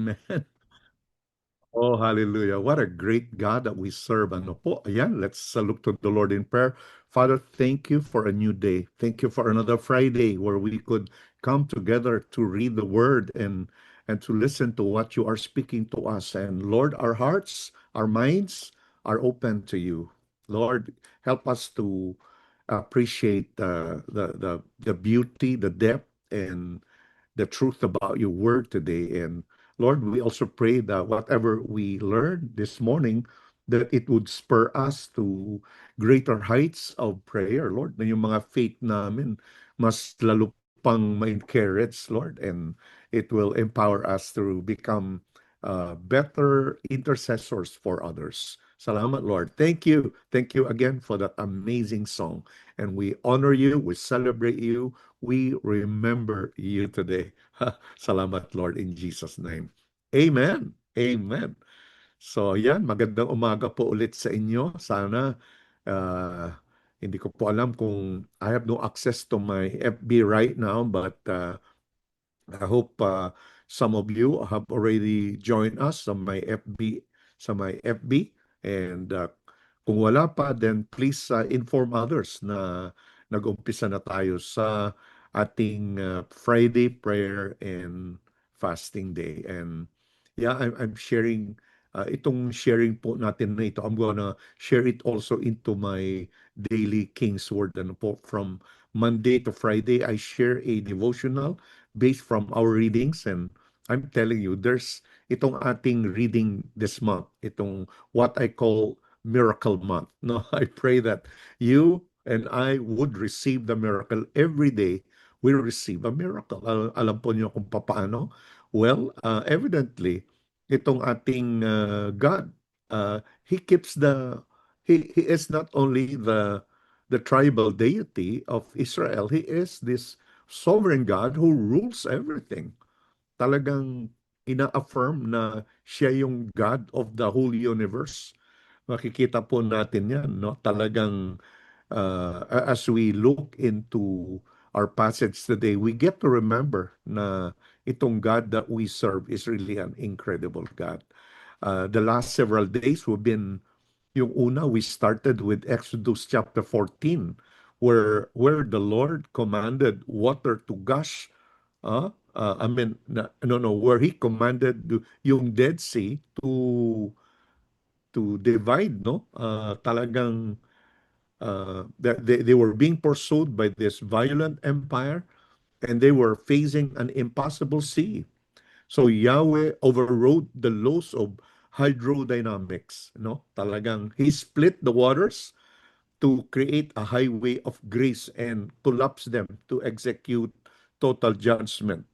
Amen. Oh, hallelujah. What a great God that we serve. Ano po? Ayan, let's look to the Lord in prayer. Father, thank you for a new day. Thank you for another Friday where we could come together to read the word and to listen to what you are speaking to us. And Lord, our hearts, our minds are open to you. Lord, help us to appreciate the beauty, the depth, and the truth about your word today. And Lord, we also pray that whatever we learned this morning, that it would spur us to greater heights of prayer, Lord. Na yung mga faith namin mas lalo pang ma-encourage, Lord, and it will empower us to become better intercessors for others. Salamat, Lord. Thank you. Thank you again for that amazing song. And we honor you, we celebrate you, we remember you today. Salamat, Lord, in Jesus' name. Amen. Amen. So, yan, magandang umaga po ulit sa inyo. Sana, uh, hindi ko po alam kung I have no access to my FB right now, but I hope some of you have already joined us sa my FB. And kung wala pa, then please inform others na nag-umpisa na tayo sa ating Friday prayer and fasting day. And yeah, I'm sharing itong sharing po natin na ito. I'm gonna share it also into my daily King's Word. Ano po, from Monday to Friday, I share a devotional based from our readings, and I'm telling you, there's itong ating reading this month, itong what I call miracle month. No, I pray that you and I would receive the miracle every day. We receive a miracle. Alam po niyo kung paano? Well, evidently, itong ating God, He keeps He is not only the tribal deity of Israel. He is this sovereign God who rules everything. Talagang ina-affirm na siya yung God of the whole universe. Makikita po natin yan, no? Talagang as we look into our passage today, we get to remember na itong God that we serve is really an incredible God. The last several days we've been yung una, we started with Exodus chapter 14, where the Lord commanded water to gush. Where He commanded yung Dead Sea to divide, no? Talagang they were being pursued by this violent empire, and they were facing an impossible sea. So Yahweh overrode the laws of hydrodynamics, no? Talagang He split the waters to create a highway of grace and collapse them to execute total judgment.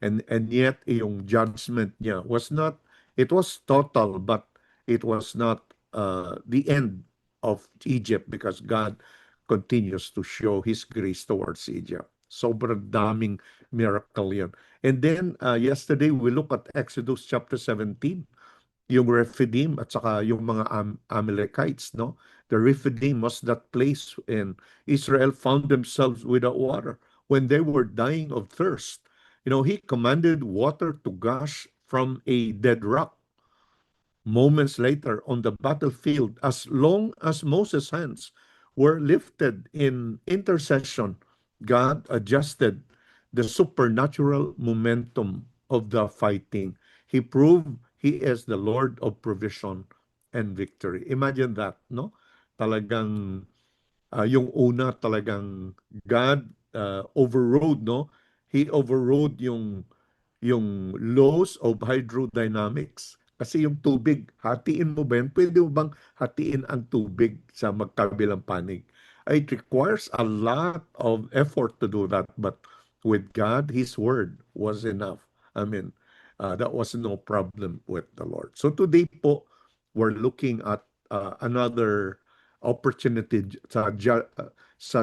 And yet yung judgment niya was not, it was total, but it was not the end of Egypt, because God continues to show His grace towards Egypt. Sobrang daming miracle yan. And then yesterday we look at Exodus chapter 17, yung Rephidim at saka yung mga Amalekites, no? The Rephidim was that place in Israel found themselves without water when they were dying of thirst. He commanded water to gush from a dead rock. Moments later, on the battlefield, as long as Moses' hands were lifted in intercession, God adjusted the supernatural momentum of the fighting. He proved He is the Lord of provision and victory. Imagine that, no? Talagang yung una talagang God overrode, no? He overrode yung laws of hydrodynamics. Kasi yung tubig, hatiin mo ba yan? Pwede mo bang hatiin ang tubig sa magkabilang panig? It requires a lot of effort to do that. But with God, His word was enough. I mean, that was no problem with the Lord. So today po, we're looking at another opportunity sa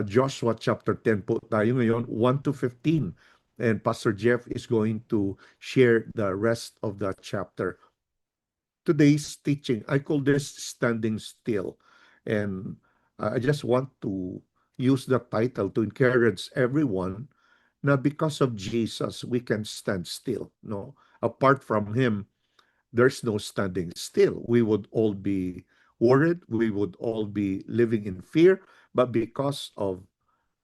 Joshua chapter 10 po tayo ngayon, 1 to 15. And Pastor Jeff is going to share the rest of the chapter. Today's teaching, I call this Standing Still. And I just want to use the title to encourage everyone na because of Jesus, we can stand still. No? Apart from him, there's no standing still. We would all be worried. We would all be living in fear. But because of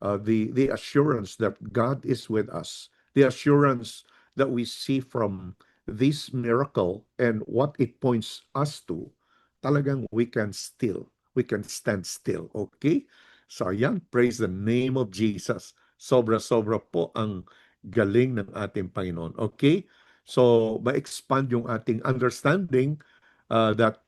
the assurance that God is with us, the assurance that we see from this miracle and what it points us to, talagang we can stand still. Okay? So ayan, praise the name of Jesus. Sobra-sobra po ang galing ng ating Panginoon. Okay? So, ma-expand yung ating understanding that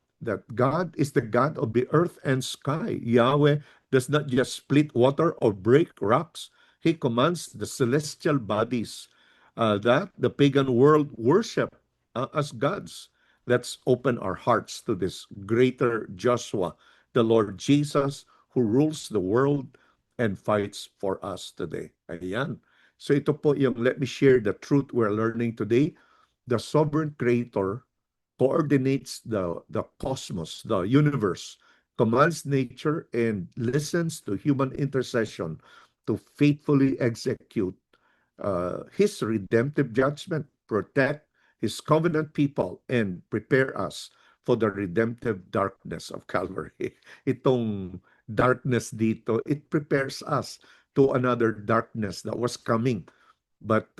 God is the God of the earth and sky. Yahweh does not just split water or break rocks. He commands the celestial bodies that the pagan world worship as gods. Let's open our hearts to this greater Joshua, the Lord Jesus, who rules the world and fights for us today. Ayan. So ito po yung let me share the truth we're learning today. The sovereign creator coordinates the cosmos, the universe, commands nature, and listens to human intercession to faithfully execute his redemptive judgment, protect his covenant people, and prepare us for the redemptive darkness of Calvary. Itong darkness dito, it prepares us to another darkness that was coming. But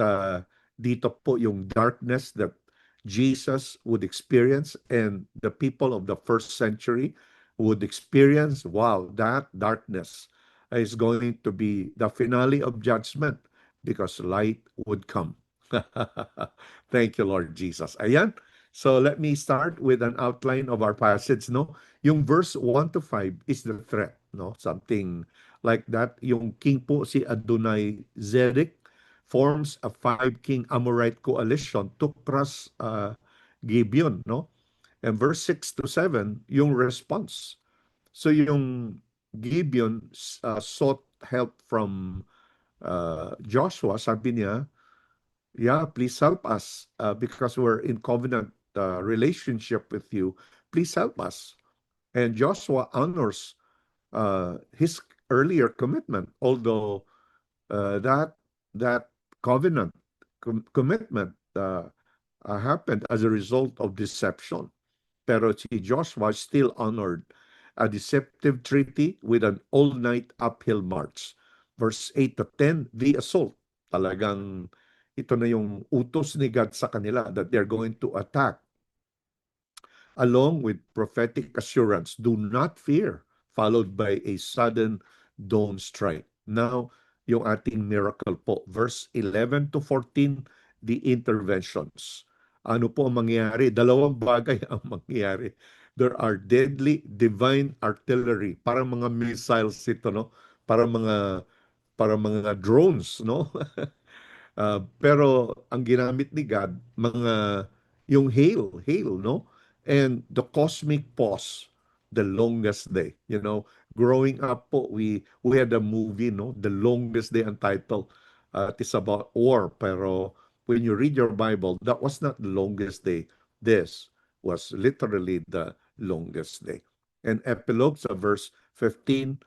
dito po yung darkness that Jesus would experience and the people of the first century would experience. Wow, that darkness is going to be the finale of judgment because light would come. Thank you, Lord Jesus. Ayan. So let me start with an outline of our passage, no? Yung verse 1 to 5 is the threat, no? Something like that. Yung king po si Adonai Zedek forms a five-king Amorite coalition to crush Gibeon, no? And verse 6 to 7, yung response. So yung Gibeon sought help from Joshua, sabi niya, yeah, please help us because we're in covenant relationship with you. Please help us. And Joshua honors his earlier commitment, although that covenant commitment happened as a result of deception. Pero si Joshua still honored a deceptive treaty with an all-night uphill march. Verse 8 to 10, the assault. Talagang ito na yung utos ni God sa kanila that they're going to attack along with prophetic assurance, do not fear, followed by a sudden dawn strike. Now, yung ating miracle po, verse 11 to 14, the interventions. Ano po ang mangyayari? Dalawang bagay ang mangyayari. There are deadly divine artillery, parang mga missiles ito, no? Para mga drones, no? Pero ang ginamit ni God, yung hail, no? And the cosmic pause, the longest day. Growing up po, we had a movie, no? The Longest Day, ang title. It is about war, pero when you read your Bible, that was not the longest day. This was literally the longest day. And epilogue sa verse 15,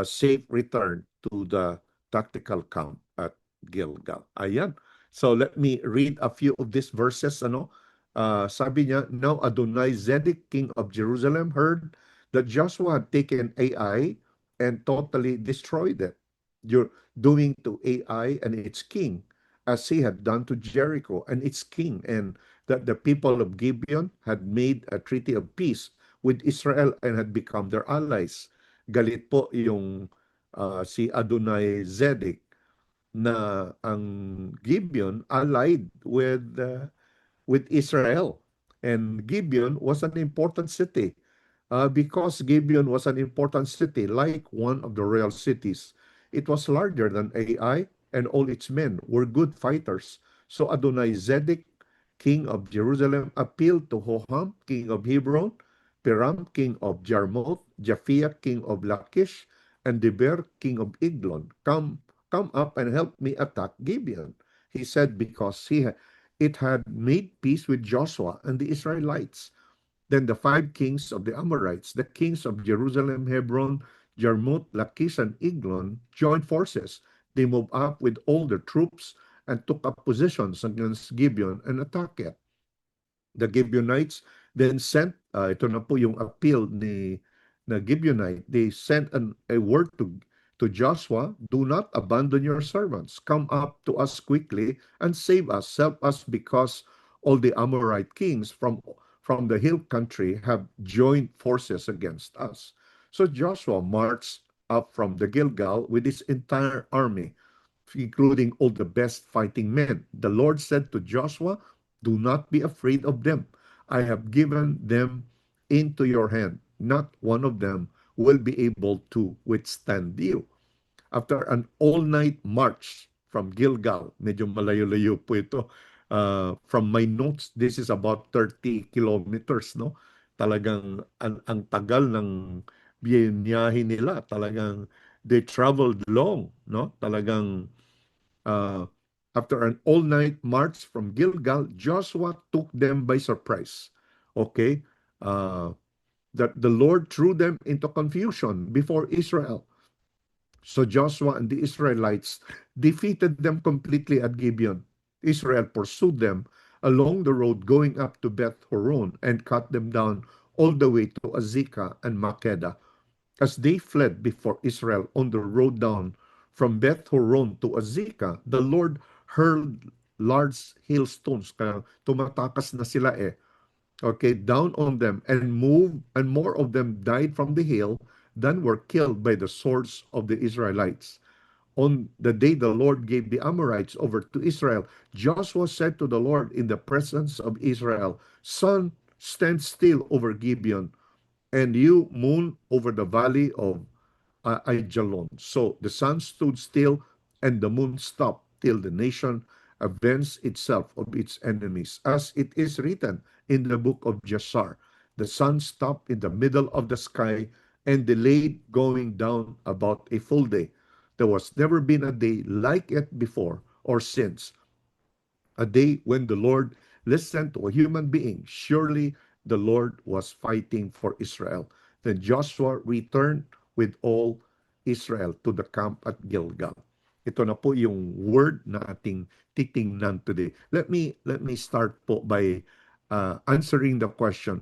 safe return to the tactical camp at Gilgal. Ayan. So let me read a few of these verses. Sabi niya, now Adonai Zedek, king of Jerusalem, heard that Joshua had taken Ai and totally destroyed it. You're doing to Ai and its king as he had done to Jericho and its king, and that the people of Gibeon had made a treaty of peace with Israel and had become their allies. Galit po yung si Adonai Zedek na ang Gibeon allied with Israel. And Gibeon was an important city because Gibeon was an important city, like one of the royal cities. It was larger than Ai, and all its men were good fighters. So Adonai Zedek, king of Jerusalem, appealed to Hoham, king of Hebron, Piram, king of Jarmuth, Japhia, king of Lachish, and Deber, king of Eglon. Come up and help me attack Gibeon. He said, because it had made peace with Joshua and the Israelites. Then the five kings of the Amorites, the kings of Jerusalem, Hebron, Jarmuth, Lachish, and Eglon, joined forces. They moved up with all their troops and took up positions against Gibeon and attacked it. The Gibeonites then sent, ito na po yung appeal ni na Gibeonite, they sent a word to Joshua, do not abandon your servants. Come up to us quickly and save us. Help us because all the Amorite kings from the hill country have joined forces against us. So Joshua marched up from the Gilgal with his entire army, including all the best fighting men. The Lord said to Joshua, do not be afraid of them. I have given them into your hand. Not one of them will be able to withstand you. After an all-night march from Gilgal, medyo malayo-layo po ito. From my notes, this is about 30 kilometers, no? Talagang ang tagal ng biyahe nila. Talagang they traveled long, no? Talagang uh, after an all-night march from Gilgal, Joshua took them by surprise. Okay? Uh, that the Lord threw them into confusion before Israel. So Joshua and the Israelites defeated them completely at Gibeon. Israel pursued them along the road going up to Beth Horon and cut them down all the way to Azekah and Makkedah. As they fled before Israel on the road down from Beth Horon to Azekah, the Lord hurled large hailstones. Kaya tumatakas na sila okay, down on them and more of them died from the hail than were killed by the swords of the Israelites. On the day the Lord gave the Amorites over to Israel, Joshua said to the Lord in the presence of Israel, Sun, stand still over Gibeon, and you, moon, over the valley of Aijalon. So the sun stood still and the moon stopped till the nation avenged itself of its enemies. As it is written in the book of Jasar, the sun stopped in the middle of the sky and delayed going down about a full day. There was never been a day like it before or since, a day when the Lord listened to a human being. Surely the Lord was fighting for Israel. Then Joshua returned with all Israel to the camp at Gilgal. Ito na po yung word na ating titingnan today. Let me start po by answering the question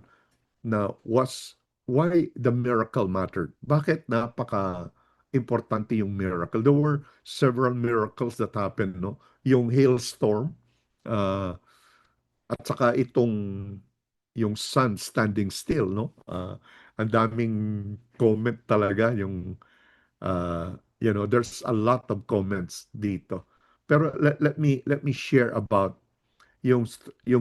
na why the miracle mattered. Bakit napaka importante yung miracle? There were several miracles that happened, no? Yung hailstorm, uh, at saka yung sun standing still, no? Ang daming comment talaga yung there's a lot of comments dito. Pero let me share about yung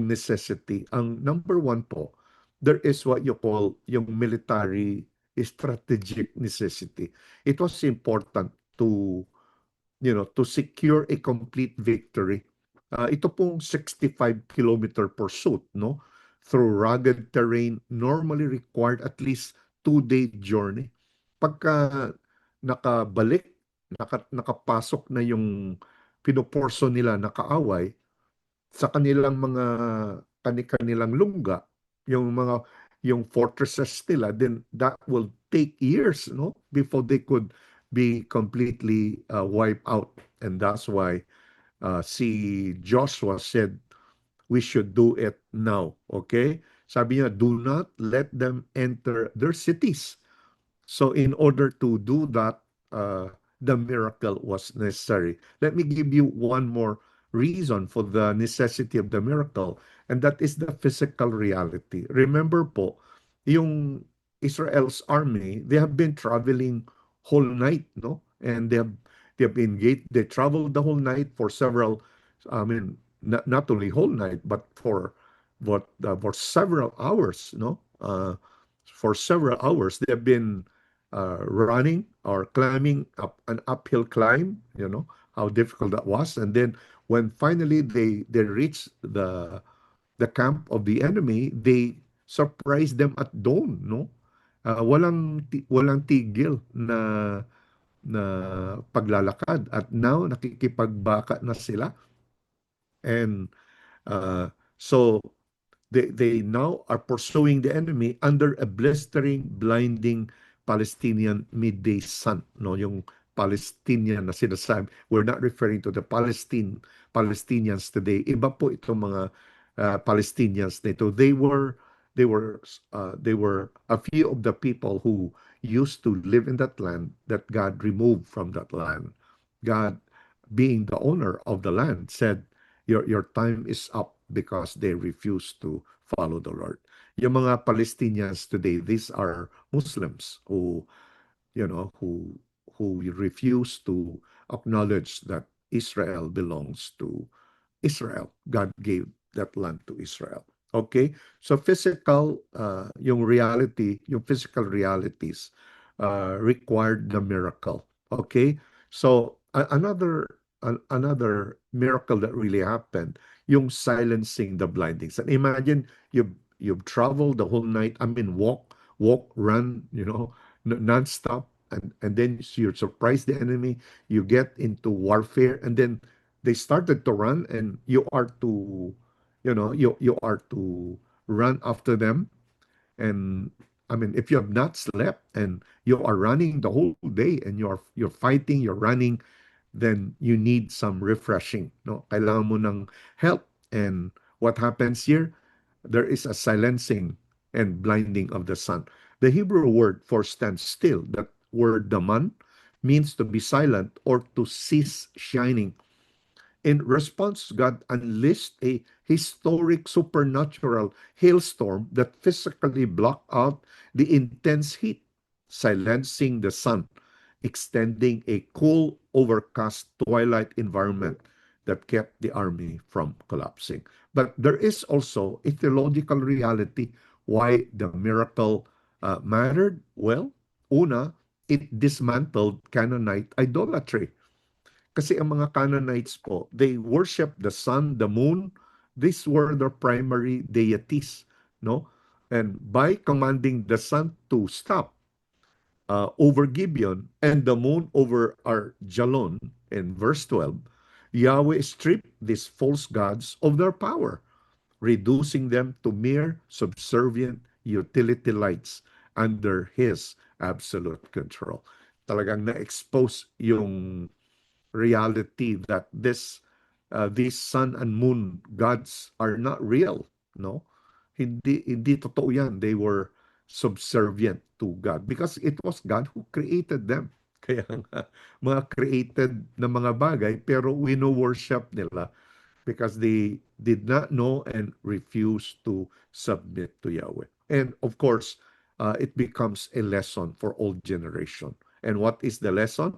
necessity. Ang number one po, there is what you call yung military strategic necessity. It was important to to secure a complete victory. Ito pong 65-kilometer pursuit, no? Through rugged terrain normally required at least 2-day journey. Pagka nakabalik, nakapasok na yung pinoporso nila na kaaway sa kanilang mga kanilang lungga, yung fortresses nila, then that will take years, no, before they could be completely wiped out. And that's why si Joshua said, we should do it now. Okay? Sabi niya, do not let them enter their cities. So in order to do that, the miracle was necessary. Let me give you one more reason for the necessity of the miracle, and that is the physical reality. Remember po, yung Israel's army, they have been traveling whole night, no? And they traveled the whole night for several, I mean, not only whole night, but for several hours, no? For several hours, they have been running or climbing up an uphill climb, how difficult that was. And then when finally they reached the camp of the enemy, they surprised them at dawn, no? Walang tigil na paglalakad, at now nakikipagbaka na sila. And so they now are pursuing the enemy under a blistering, blinding Palestinian midday sun. No, yung Palestinian na sinasabi. We're not referring to the Palestinians today. Iba po itong mga Palestinians nito. They were a few of the people who used to live in that land that God removed from that land. God, being the owner of the land, said, your time is up because they refused to follow the Lord. Yung mga Palestinians today, these are Muslims who refuse to acknowledge that Israel belongs to Israel. God gave that land to Israel. Okay? So yung physical realities required the miracle. Okay? So another miracle that really happened, yung silencing the blindings. And imagine you've traveled the whole night. I mean, walk, run, nonstop, and then you surprise the enemy. You get into warfare, and then they started to run, and you are to run after them. And I mean, if you have not slept and you are running the whole day and you're fighting, you're running, then you need some refreshing. No, kailangan mo ng help. And what happens here? There is a silencing and blinding of the sun. The Hebrew word for stand still, that word daman, means to be silent or to cease shining. In response, God unleashed a historic supernatural hailstorm that physically blocked out the intense heat, silencing the sun, extending a cool, overcast twilight environment that kept the army from collapsing. But there is also a theological reality why the miracle mattered. Well, una, it dismantled Canaanite idolatry. Kasi ang mga Canaanites po, they worship the sun, the moon. These were their primary deities, no? And by commanding the sun to stop over Gibeon and the moon over Arjalon in verse 12, Yahweh stripped these false gods of their power, reducing them to mere subservient utility lights under His absolute control. Talagang na-expose yung reality that these sun and moon gods are not real, no? Hindi totoo yan. They were subservient to God because it was God who created them. Kaya nga, mga created na mga bagay pero wino-worship nila because they did not know and refused to submit to Yahweh. And of course, it becomes a lesson for all generation. And what is the lesson?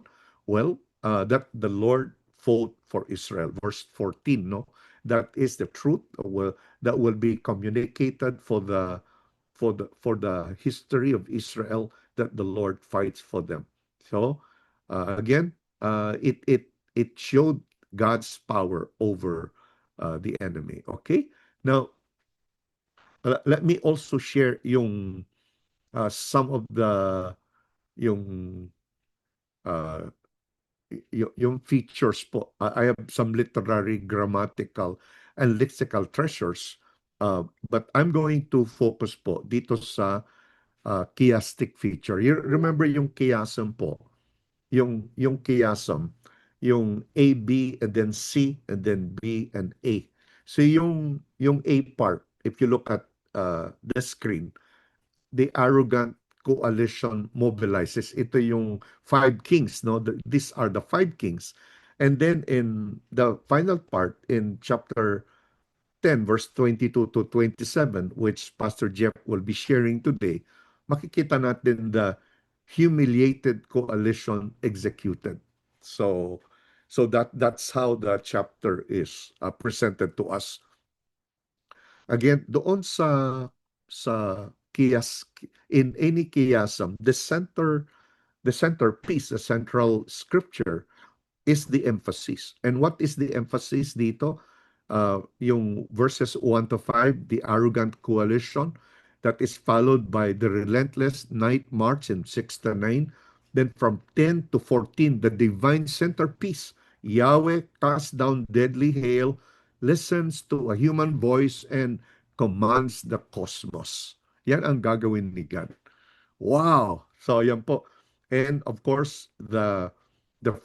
Well, that the Lord fought for Israel. Verse 14, no? That is the truth that will be communicated for the history of Israel, that the Lord fights for them. So again, it showed God's power over the enemy. Okay? Now, let me also share some of the yung uh, yung features po. I have some literary, grammatical, and lexical treasures. But I'm going to focus po dito sa chiastic feature. You remember yung chiasm po? Yung chiasm, yung A, B, and then C, and then B and A. So yung A part, if you look at the screen, the arrogant coalition mobilizes. Ito yung five kings, no? These are the five kings. And then in the final part, in chapter 10, verse 22 to 27, which Pastor Jeff will be sharing today, makikita natin the humiliated coalition executed. So that's how the chapter is presented to us. Again, doon sa kiyas, in any chiasm, the centerpiece, the central scripture is the emphasis. And what is the emphasis dito? Yung verses 1 to 5, the arrogant coalition, that is followed by the relentless night march in 6 to 9. Then from 10 to 14, the divine centerpiece, Yahweh casts down deadly hail, listens to a human voice, and commands the cosmos. Yan ang gagawin ni God. Wow! So yan po. And of course, the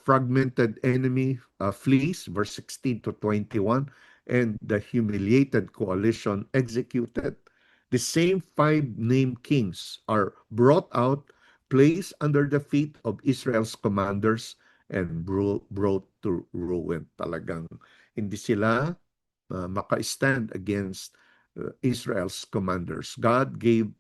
fragmented enemy flees, verse 16 to 21. and the humiliated coalition executed. The same five named kings are brought out, placed under the feet of Israel's commanders, and brought to ruin. Talagang hindi sila maka-stand against Israel's commanders. God gave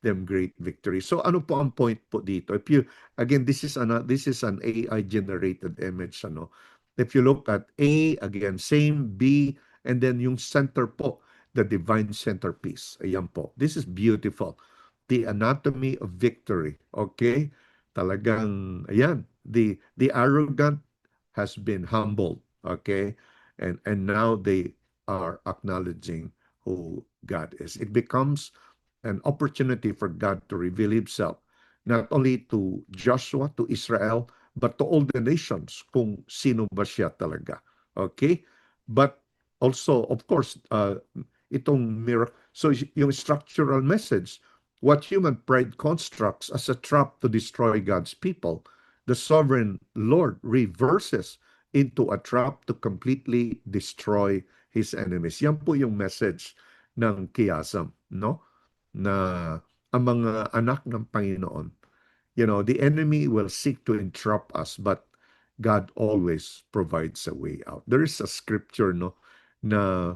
them great victory. So ano po ang point po dito? If you again, this is an AI generated image, ano. If you look at A, again same, B, and then yung center po, the divine centerpiece. Ayan po. This is beautiful. The anatomy of victory. Okay? Talagang ayan, the arrogant has been humbled. Okay? And now they are acknowledging who God is. It becomes an opportunity for God to reveal himself not only to Joshua, to Israel, but to all the nations kung sino ba siya talaga. Okay? But also, of course, itong miracle. So yung structural message, what human pride constructs as a trap to destroy God's people, the sovereign Lord reverses into a trap to completely destroy his enemies. Yan po yung message ng chiasm, no? Na ang mga anak ng Panginoon, the enemy will seek to entrap us, but God always provides a way out. There is a scripture, no, na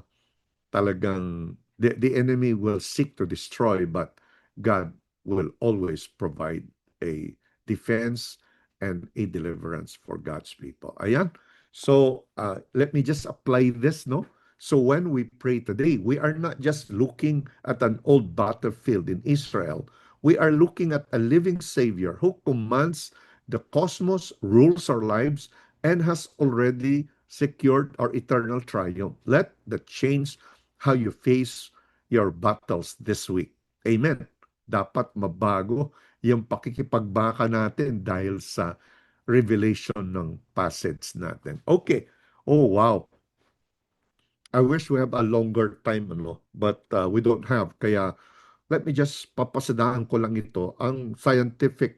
talagang the enemy will seek to destroy, but God will always provide a defense and a deliverance for God's people. Ayan. So let me just apply this, no? So when we pray today, we are not just looking at an old battlefield in Israel. We are looking at a living Savior who commands the cosmos, rules our lives, and has already secured our eternal triumph. Let that change how you face your battles this week. Amen. Dapat mabago yung pakikipagbaka natin dahil sa revelation ng passage natin. Okay. Oh, wow. I wish we have a longer time, but we don't have. Kaya let me just papasadaan ko lang ito. Ang scientific,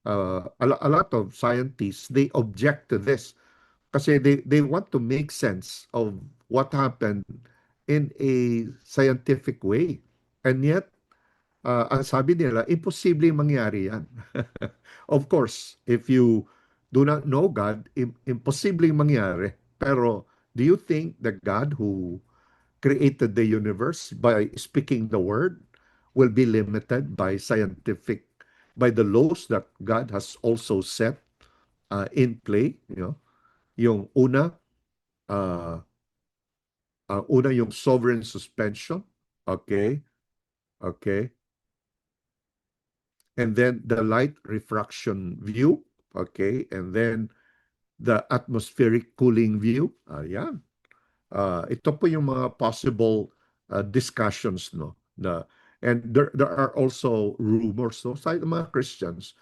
a lot of scientists, they object to this kasi they want to make sense of what happened in a scientific way. And yet, ang sabi nila, imposible mangyari yan. Of course, if you do not know God, imposible mangyari. Pero do you think the God who created the universe by speaking the word will be limited by by the laws that God has also set in play? Yung uh, una yung sovereign suspension, okay? Okay. And then the light refraction view, okay? And then the atmospheric cooling view. Ayan. Ito po yung mga possible discussions, no? And there are also rumors, no? Sa mga Christians,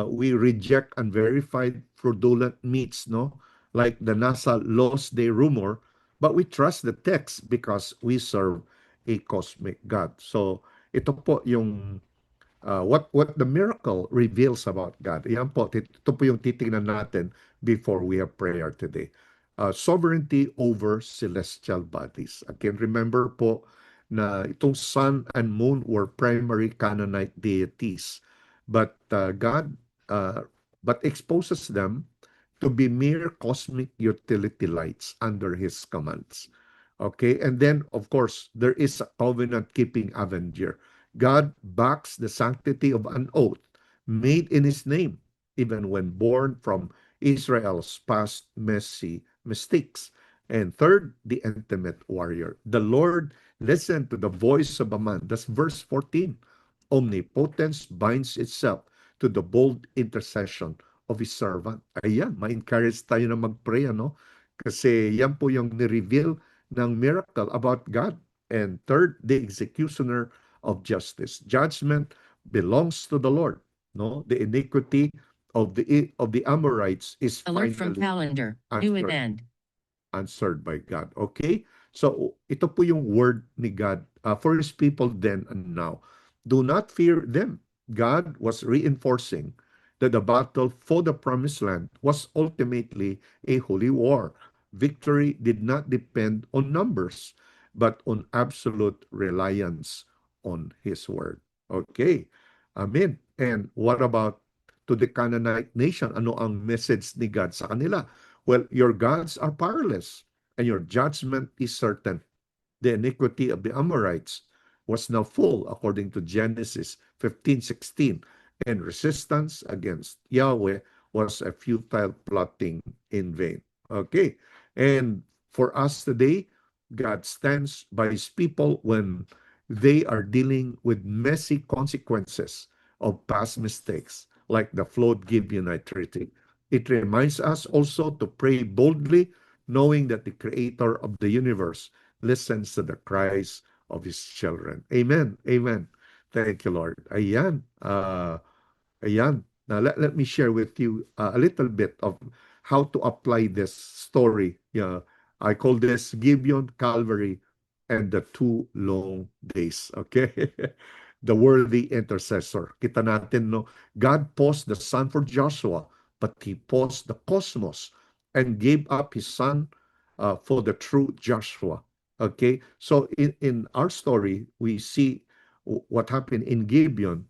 we reject unverified fraudulent myths, no? Like the NASA Lost Day rumor, but we trust the text because we serve a cosmic God. So ito po yung what the miracle reveals about God. Yan po, ito po yung titingnan natin before we have prayer today. Sovereignty over celestial bodies. Again, remember po na itong sun and moon were primary Canaanite deities. But God but exposes them to be mere cosmic utility lights under His commands. Okay, and then of course there is a covenant-keeping avenger. God backs the sanctity of an oath made in His name, even when born from Israel's past messy mistakes. And third, the intimate warrior. The Lord listened to the voice of a man. That's verse 14. Omnipotence binds itself to the bold intercession of His servant. Ayan, ma-encourage tayo na mag-pray, ano? Kasi yan po yung ni-reveal ng miracle about God. And third, the executioner of justice. Judgment belongs to the Lord. No, the iniquity of the Amorites is Alert from finally calendar. New answered, event. answered by God. Okay? So, ito po yung word ni God for His people then and now. Do not fear them. God was reinforcing that the battle for the promised land was ultimately a holy war. victory did not depend on numbers, but on absolute reliance on His word. Okay. Amen. And what about to the Canaanite nation? Ano ang message ni God sa kanila? Well, your gods are powerless and your judgment is certain. The iniquity of the Amorites was now full, according to Genesis 15:16, and resistance against Yahweh was a futile plotting in vain. Okay. And for us today, God stands by his people when they are dealing with messy consequences of past mistakes, like the flawed Gibeonite treaty. It reminds us also to pray boldly, knowing that the creator of the universe listens to the cries of his children. Amen. Amen. Thank you, Lord. Ayan. Now, let me share with you a little bit of how to apply this story. Yeah, I call this Gibeon, Calvary, and the two long days. Okay? The worthy intercessor. Kita natin, no? God paused the sun for Joshua, but he paused the cosmos and gave up his son for the true Joshua. Okay? So in our story, we see what happened in Gibeon,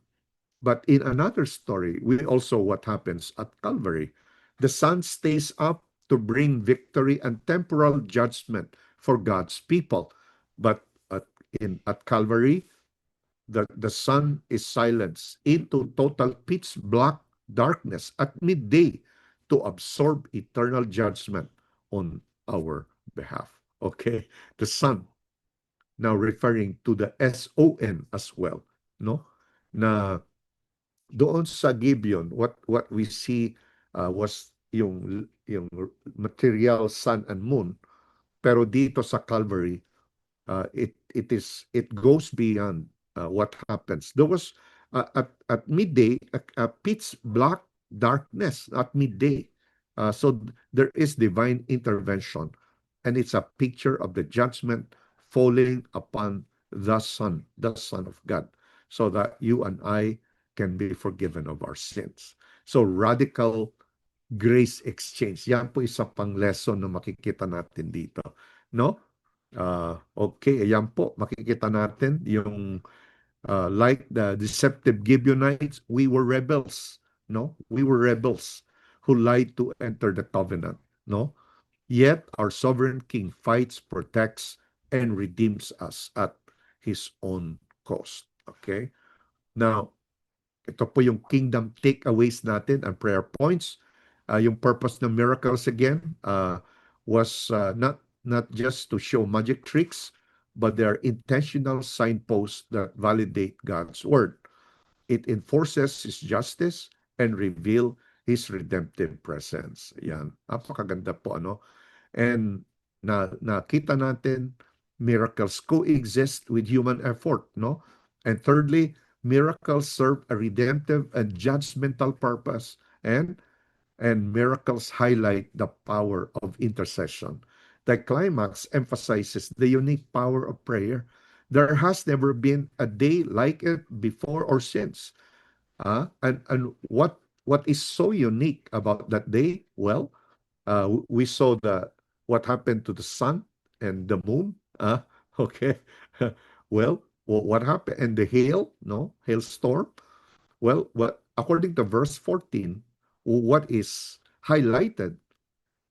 but in another story, we also what happens at Calvary. The sun stays up to bring victory and temporal judgment for God's people. But at Calvary, the sun is silenced into total pitch black darkness at midday to absorb eternal judgment on our behalf. Okay? The sun, now referring to the SON as well, no? Na doon sa Gibeon, what we see was yung material sun and moon, pero dito sa Calvary, it goes beyond what happens. There was at midday a pitch black darkness at midday. So there is divine intervention, and it's a picture of the judgment falling upon the Son of God, so that you and I can be forgiven of our sins. So radical grace exchange. Yan po isa pang lesson na makikita natin dito. No? Okay, ayan po. Makikita natin yung like the deceptive Gibeonites, we were rebels. No? We were rebels who lied to enter the covenant. No? Yet our sovereign king fights, protects, and redeems us at his own cost. Okay? Now, ito po yung kingdom takeaways natin and prayer points. Yung purpose ng miracles again was not just to show magic tricks, but they are intentional signposts that validate God's word. It enforces His justice and reveal His redemptive presence. Yan. Napakaganda po, ano? And nakita natin, miracles coexist with human effort, no? And thirdly, miracles serve a redemptive and judgmental purpose, and miracles highlight the power of intercession. The climax emphasizes the unique power of prayer. There has never been a day like it before or since. And what is so unique about that day? Well, we saw what happened to the sun and the moon. Okay. Well, what happened? And the hail, no? Hailstorm. Well, according to verse 14, what is highlighted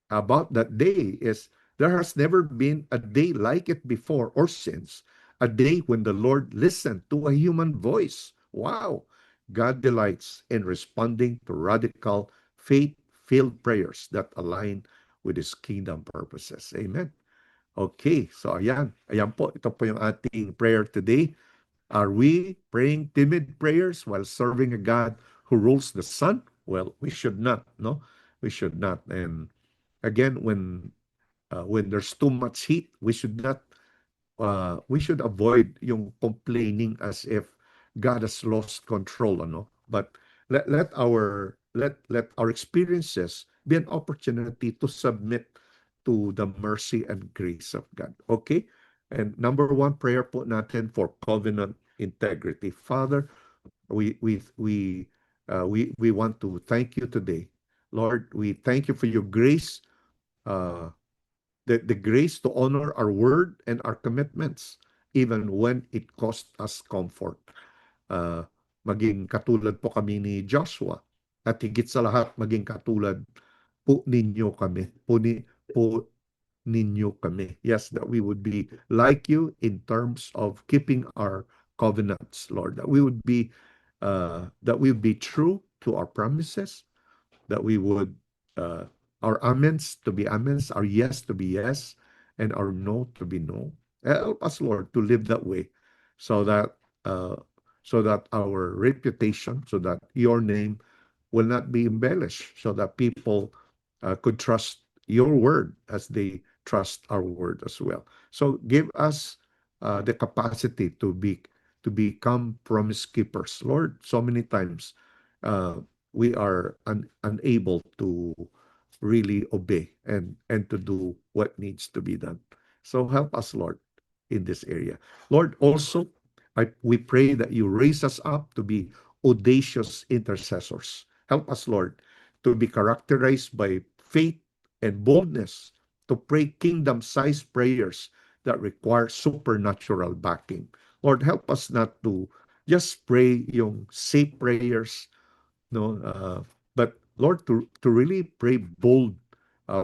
about that day is there has never been a day like it before or since, a day when the Lord listened to a human voice. Wow! God delights in responding to radical, faith-filled prayers that align with His kingdom purposes. Amen. Okay, so ayan po, ito po yung ating prayer today. Are we praying timid prayers while serving a God who rules the sun? Well, we should not, no? We should not. And again, when there's too much heat, we should avoid yung complaining as if God has lost control, ano? But let our experiences be an opportunity to submit to the mercy and grace of God. Okay? And number one prayer po natin for covenant integrity. Father, we want to thank you today. Lord, we thank you for your grace. Uh, the grace to honor our word and our commitments, even when it cost us comfort. Uh, Maging katulad po kami ni Joshua, at higit sa lahat, maging katulad po ninyo kami. Po ninyo kami. Yes, that we would be like you in terms of keeping our covenants, Lord. That we would be true to our promises, that we would our amens to be amens, our yes to be yes, and our no to be no. Help us, Lord, to live that way, so that uh, our reputation, so that your name will not be embellished, so that people could trust your word as they trust our word as well. So give us the capacity to become promise keepers, Lord. So many times we are unable to really obey and to do what needs to be done. So help us, Lord, in this area. Lord, also, we pray that you raise us up to be audacious intercessors. Help us, Lord, to be characterized by faith and boldness, to pray kingdom-sized prayers that require supernatural backing. Lord, help us not to just pray yung safe prayers, no, but Lord, to really pray bold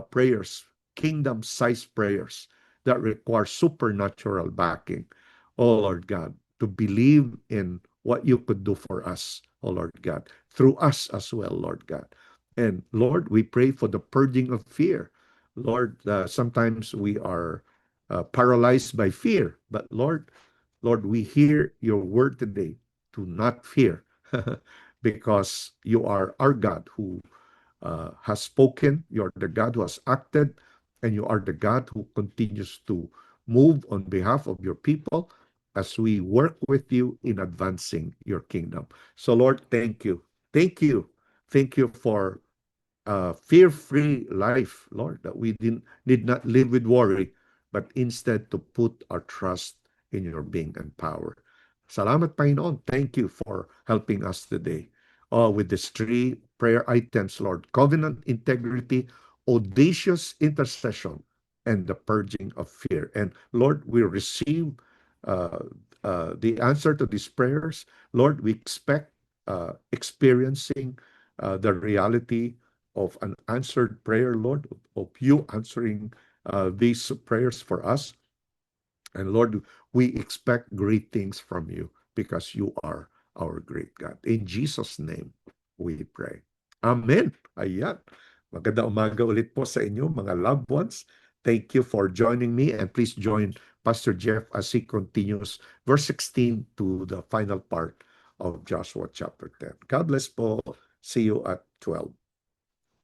prayers, kingdom-sized prayers that require supernatural backing. Oh Lord God, to believe in what you could do for us, oh Lord God, through us as well, Lord God. And Lord, we pray for the purging of fear. Lord, sometimes we are paralyzed by fear, but Lord, we hear your word today to not fear, because you are our God who has spoken, you're the God who has acted, and you are the God who continues to move on behalf of your people as we work with you in advancing your kingdom. So, Lord, thank you. Thank you. Thank you for fear-free life, Lord, that we did not live with worry, but instead to put our trust in your being and power. Salamat, Panginoon. Thank you for helping us today. With these three prayer items, Lord: covenant integrity, audacious intercession, and the purging of fear. And Lord, we receive uh, the answer to these prayers. Lord, we expect experiencing the reality of an answered prayer, Lord, of you answering these prayers for us. And Lord, we expect great things from you because you are our great God. In Jesus' name, we pray. Amen. Ayan. Maganda umaga ulit po sa inyo, mga loved ones. Thank you for joining me, and please join Pastor Jeff as he continues verse 16 to the final part of Joshua chapter 10. God bless po. See you at 12.